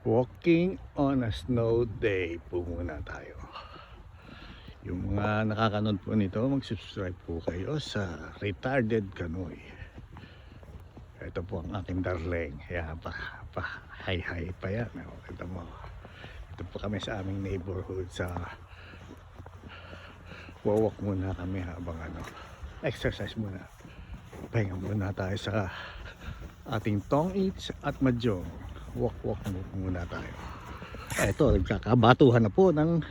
Walking on a snow day po muna tayo. Yung mga nakakanood po nito, mag-subscribe po kayo sa Retarded Canoe. Ito po ang aking darling. Kaya hi pa yan. Ito mo. Ito po kami sa aming neighborhood sa walk muna kami habang exercise muna. Pahinga muna tayo sa ating Tong Eats at Mahjong. Walk muna tayo. Ito, nagkakabatuhan na po ng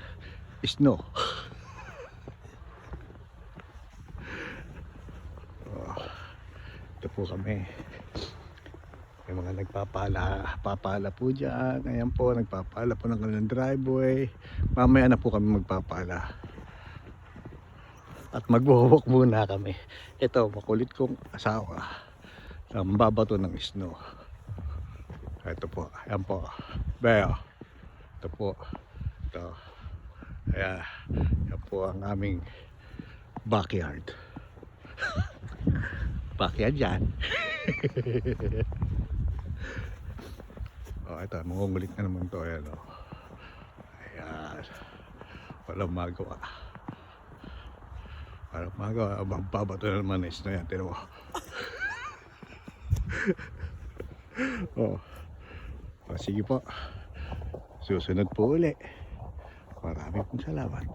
snow. Ito po kami. May mga papala po dyan. Ayan po, nagpapala po ng kanilang driveway. Mamaya na po kami magpapala. At magwawalk muna kami. Ito, makulit kong asawa. Ang babato ng snow. Ito po, ayan po. Beo. Ito po. Ito. Ayan. Yan po ang aming backyard. Backyard yan. Oh, ito, mangungulit na naman to. Ayan, oh. Ayan. Walang magawa. Walang magawa. Babato na naman is na yan. Tino mo. Oh. Sige po. Susunod po uli. Maraming salamat.